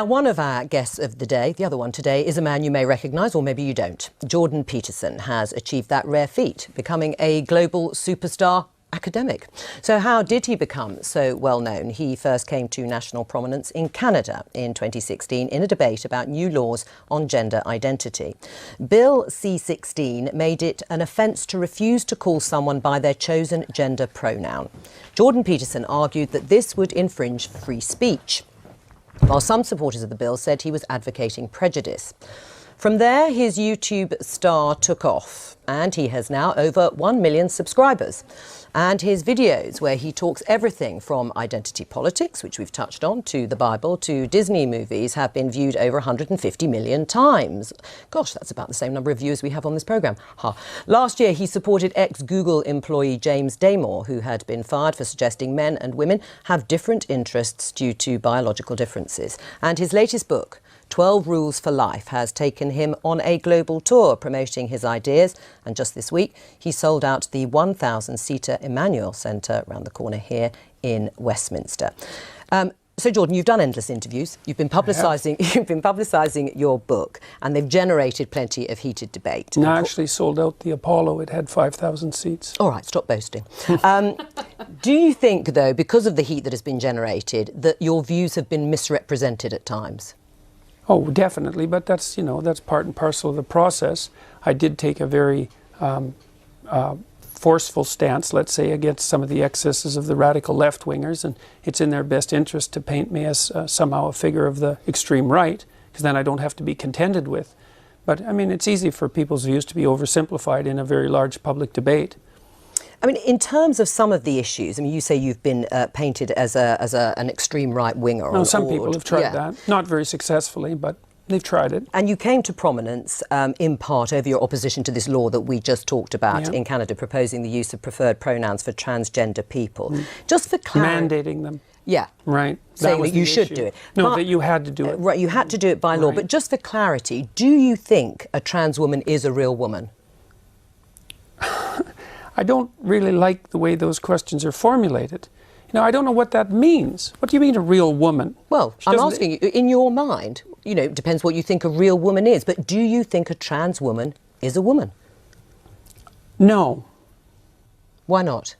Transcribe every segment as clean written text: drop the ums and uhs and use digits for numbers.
One of our guests of the day, the other one today, is a man you may recognise, or maybe you don't. Jordan Peterson has achieved that rare feat, becoming a global superstar academic. So how did he become so well known? He first came to national prominence in Canada in 2016 in a debate about new laws on gender identity. Bill C-16 made it an offence to refuse to call someone by their chosen gender pronoun. Jordan Peterson argued that this would infringe free speech, while some supporters of the bill said he was advocating prejudice. From there, his YouTube star took off, and he has now over 1 million subscribers. And his videos, where he talks everything from identity politics, which we've touched on, to the Bible, to Disney movies, have been viewed over 150 million times. Gosh, that's about the same number of viewers we have on this programme. Last year, he supported ex-Google employee James Damore, who had been fired for suggesting men and women have different interests due to biological differences. And his latest book, 12 Rules for Life, has taken him on a global tour promoting his ideas, and just this week he sold out the 1,000-seater Emmanuel Centre around the corner here in Westminster. So Jordan, you've done endless interviews, you've been publicising your book, and they've generated plenty of heated debate. No, I actually sold out the Apollo. It had 5,000 seats. All right, stop boasting. Do you think, though, because of the heat that has been generated, that your views have been misrepresented at times? Oh, definitely, but that's, you know, that's part and parcel of the process. I did take a very forceful stance, let's say, against some of the excesses of the radical left-wingers, and it's in their best interest to paint me as somehow a figure of the extreme right, because then I don't have to be contended with. But, I mean, it's easy for people's views to be oversimplified in a very large public debate. I mean, in terms of some of the issues, I mean, you say you've been painted as an extreme right-winger. No, some people have tried that. Not very successfully, but they've tried it. And you came to prominence in part over your opposition to this law that we just talked about in Canada, proposing the use of preferred pronouns for transgender people. Just for clarity... Mandating them. Yeah. Right. Saying that you should do it. No, that you had to do it. Right, you had to do it by law. But just for clarity, do you think a trans woman is a real woman? I don't really like the way those questions are formulated. You know, I don't know what that means. What do you mean a real woman? Well, I'm asking you, in your mind, you know, it depends what you think a real woman is, but do you think a trans woman is a woman? No. Why not?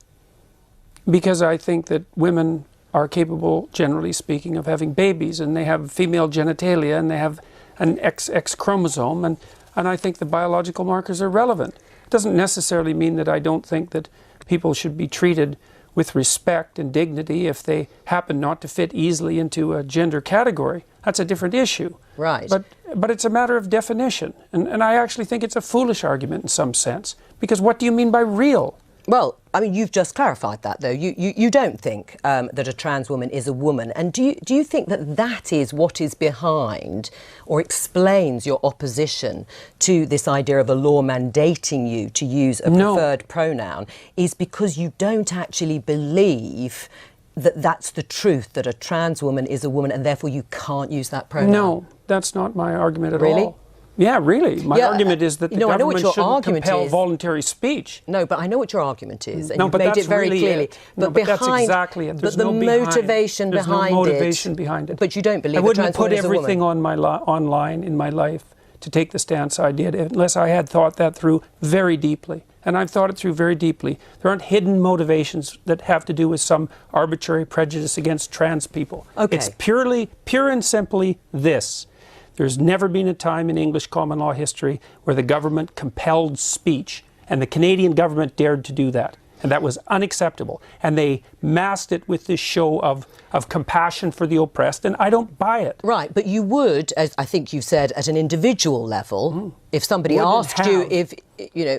Because I think that women are capable, generally speaking, of having babies, and they have female genitalia, and they have an XX chromosome, and I think the biological markers are relevant. It doesn't necessarily mean that I don't think that people should be treated with respect and dignity if they happen not to fit easily into a gender category. That's a different issue. Right. But it's a matter of definition. And I actually think it's a foolish argument in some sense. Because what do you mean by real? Well, I mean, you've just clarified that, though. You don't think that a trans woman is a woman. And do you think that that is what is behind or explains your opposition to this idea of a law mandating you to use a preferred pronoun, is because you don't actually believe that that's the truth, that a trans woman is a woman and therefore you can't use that pronoun? No, that's not my argument at all. Really? Yeah, really. My argument is that the government shouldn't compel voluntary speech. No, but I know what your argument is, and no, you've but made that's it very really clearly. it. No, but that's exactly it. There's no motivation behind. There's no motivation behind it. But you don't believe I wouldn't a trans woman is a woman? put everything on my online in my life to take the stance I did unless I had thought that through very deeply. And I've thought it through very deeply. There aren't hidden motivations that have to do with some arbitrary prejudice against trans people. Okay. It's pure and simply this. There's never been a time in English common law history where the government compelled speech, and the Canadian government dared to do that. And that was unacceptable. And they masked it with this show of compassion for the oppressed, and I don't buy it. Right, but you would, as I think you've said, at an individual level, if somebody asked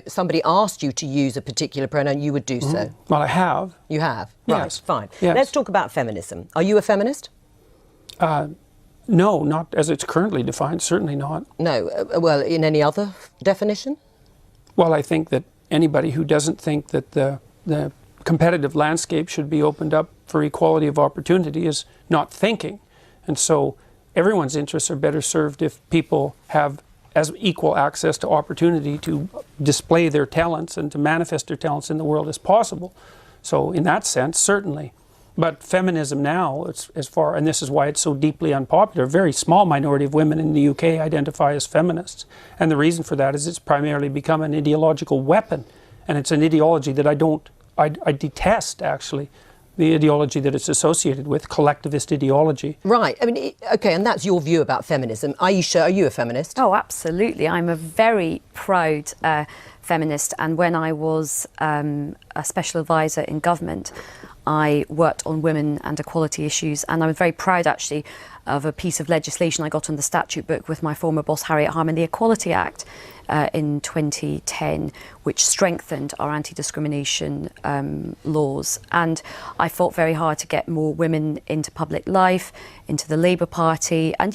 somebody asked you to use a particular pronoun, you would do so. Well, I have. You have? Yes. Right, fine. Yes. Let's talk about feminism. Are you a feminist? No, not as it's currently defined, certainly not. No, well, in any other definition? Well, I think that anybody who doesn't think that the competitive landscape should be opened up for equality of opportunity is not thinking. And so everyone's interests are better served if people have as equal access to opportunity to display their talents and to manifest their talents in the world as possible. So in that sense, certainly. But feminism now, as far, and this is why it's so deeply unpopular, a very small minority of women in the UK identify as feminists. And the reason for that is it's primarily become an ideological weapon. And it's an ideology that I detest, actually, the ideology that it's associated with, collectivist ideology. Right. I mean, OK, and that's your view about feminism. Aisha, are you a feminist? Oh, absolutely. I'm a very proud feminist. And when I was a special advisor in government, I worked on women and equality issues, and I was very proud, actually, of a piece of legislation I got on the statute book with my former boss, Harriet Harman, the Equality Act in 2010, which strengthened our anti-discrimination laws. And I fought very hard to get more women into public life, into the Labour Party. And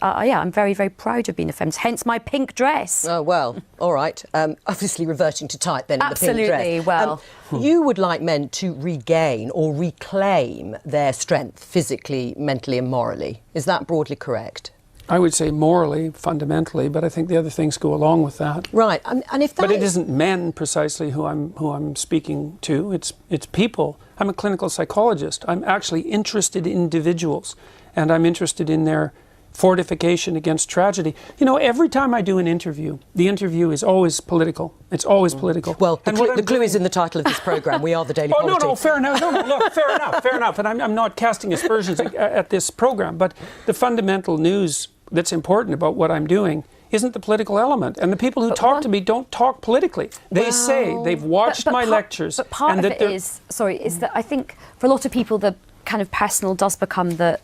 I'm very, very proud of being a feminist, hence my pink dress. Oh, well, all right. Obviously reverting to type then in the pink dress. Absolutely, well. You would like men to regain or reclaim their strength physically, mentally and morally. Is that broadly correct? I would say morally, fundamentally, but I think the other things go along with that. Right, and if that But it isn't men precisely who I'm speaking to. It's people. I'm a clinical psychologist. I'm actually interested in individuals, and I'm interested in their fortification against tragedy. You know, every time I do an interview, the interview is always political. It's always political. Well, the clue is in the title of this programme. We are the Daily Politics. No, fair enough. No, look, fair enough. And I'm not casting aspersions at this programme, but the fundamental news that's important about what I'm doing isn't the political element. And the people who talk to me don't talk politically. They say they've watched my lectures. But part of it is that I think for a lot of people the kind of personal does become the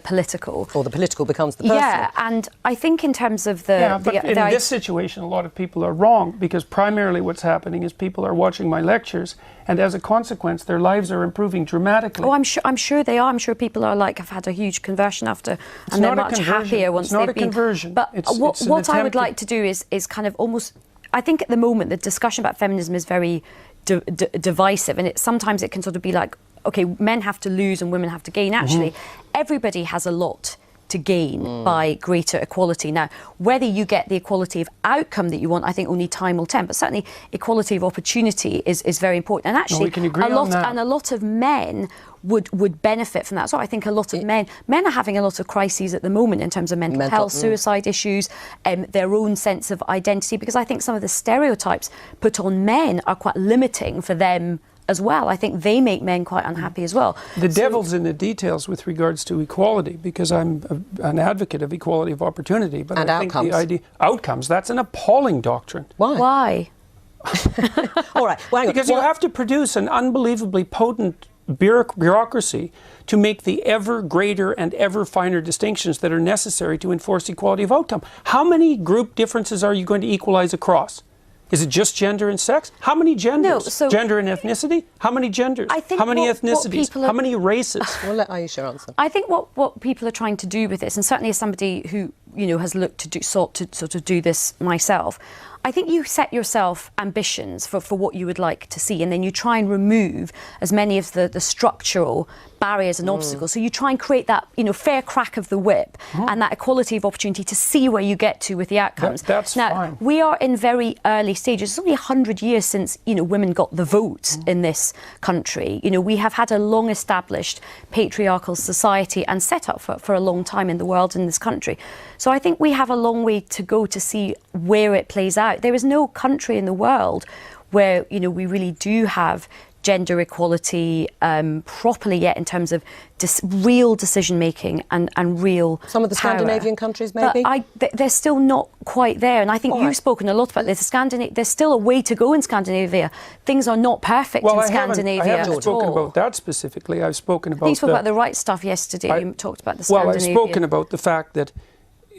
political. Or the political becomes the personal. Yeah, and I think in terms of the... Yeah, but in this situation, a lot of people are wrong, because primarily what's happening is people are watching my lectures, and as a consequence, their lives are improving dramatically. Oh, I'm sure they are. I'm sure people are have had a huge conversion after, and they're much happier once they've been. It's not a conversion. But what I would like to do is kind of almost... I think at the moment, the discussion about feminism is very divisive, and sometimes it can sort of be like, OK, men have to lose and women have to gain. Actually, everybody has a lot to gain by greater equality. Now, whether you get the equality of outcome that you want, I think only time will tell. But certainly, equality of opportunity is very important. And actually, we can agree on that. And a lot of men would benefit from that. So I think a lot of men are having a lot of crises at the moment in terms of mental health, suicide issues, their own sense of identity, because I think some of the stereotypes put on men are quite limiting for them as well. I think they make men quite unhappy as well. The devil's in the details with regards to equality, because I'm an advocate of equality of opportunity. But and I outcomes. think the idea outcomes, that's an appalling doctrine. Why? All right. Well, hang on. Because you have to produce an unbelievably potent bureaucracy to make the ever greater and ever finer distinctions that are necessary to enforce equality of outcome. How many group differences are you going to equalize across? Is it just gender and sex? How many genders? No, so gender and ethnicity? How many genders? I think how many ethnicities? How many races? We'll let Aisha answer. I think what people are trying to do with this, and certainly as somebody who has sought to sort of do this myself, I think you set yourself ambitions for what you would like to see, and then you try and remove as many of the structural barriers and obstacles. So you try and create that fair crack of the whip and that equality of opportunity to see where you get to with the outcomes. That's now, fine. We are in very early stages. It's only 100 years since women got the vote in this country. We have had a long established patriarchal society and set up for a long time in the world, in this country. So I think we have a long way to go to see where it plays out. There is no country in the world where we really do have gender equality properly yet, in terms of real decision making and real some of the power. Scandinavian countries maybe, but they're still not quite there, and I think you've spoken a lot about this. There's still a way to go in Scandinavia. Things are not perfect in Scandinavia. I haven't spoken about that specifically. I've spoken about you spoke about the right stuff yesterday. You talked about the Scandinavian. Well, I've spoken about the fact that,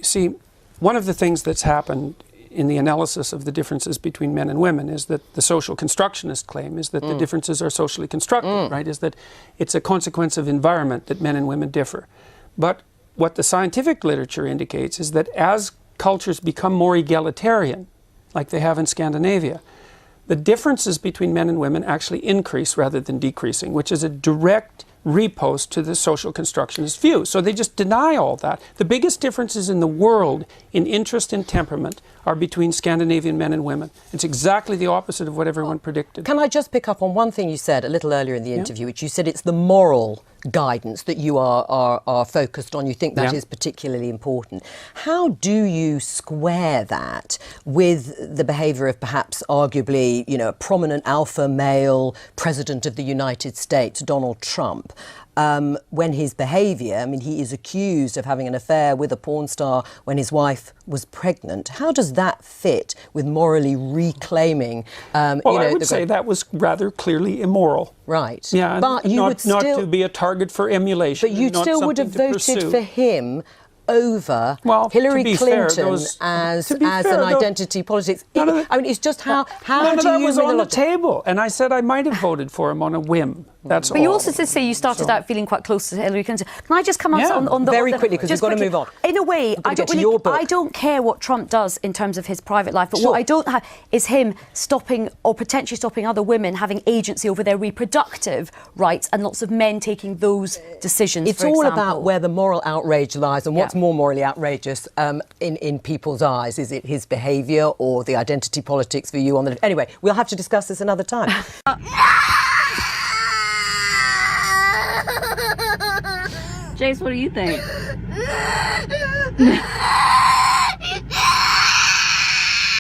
see, one of the things that's happened in the analysis of the differences between men and women is that the social constructionist claim is that the differences are socially constructed, right? Is that it's a consequence of environment that men and women differ. But what the scientific literature indicates is that as cultures become more egalitarian, like they have in Scandinavia, the differences between men and women actually increase rather than decreasing, which is a direct repost to the social constructionist view. So they just deny all that. The biggest differences in the world in interest and temperament are between Scandinavian men and women. It's exactly the opposite of what everyone predicted. Can I just pick up on one thing you said a little earlier in the interview, which you said it's the moral guidance that you are focused on. You think that is particularly important. How do you square that with the behaviour of perhaps arguably, you know, a prominent alpha male president of the United States, Donald Trump, when his behaviour, I mean, he is accused of having an affair with a porn star when his wife was pregnant. How does that fit with morally reclaiming? Well, I would say that was rather clearly immoral. Right. Yeah, but you would still, not to be a target for emulation. But you still would have voted for him over Hillary Clinton as an identity politics. I mean, it's just how none do of that you was win on the the table, and I said I might have voted for him on a whim. That's all. But you also did say you started out feeling quite close to Hillary Clinton. Can I just come on the very quickly, because we've got to move on. In a way, I don't care what Trump does in terms of his private life, but what I don't have is him stopping or potentially stopping other women having agency over their reproductive rights, and lots of men taking those decisions. It's all about where the moral outrage lies, and what's more morally outrageous in people's eyes. Is it his behaviour or the identity politics for you on the... Anyway, we'll have to discuss this another time. Jace, what do you think?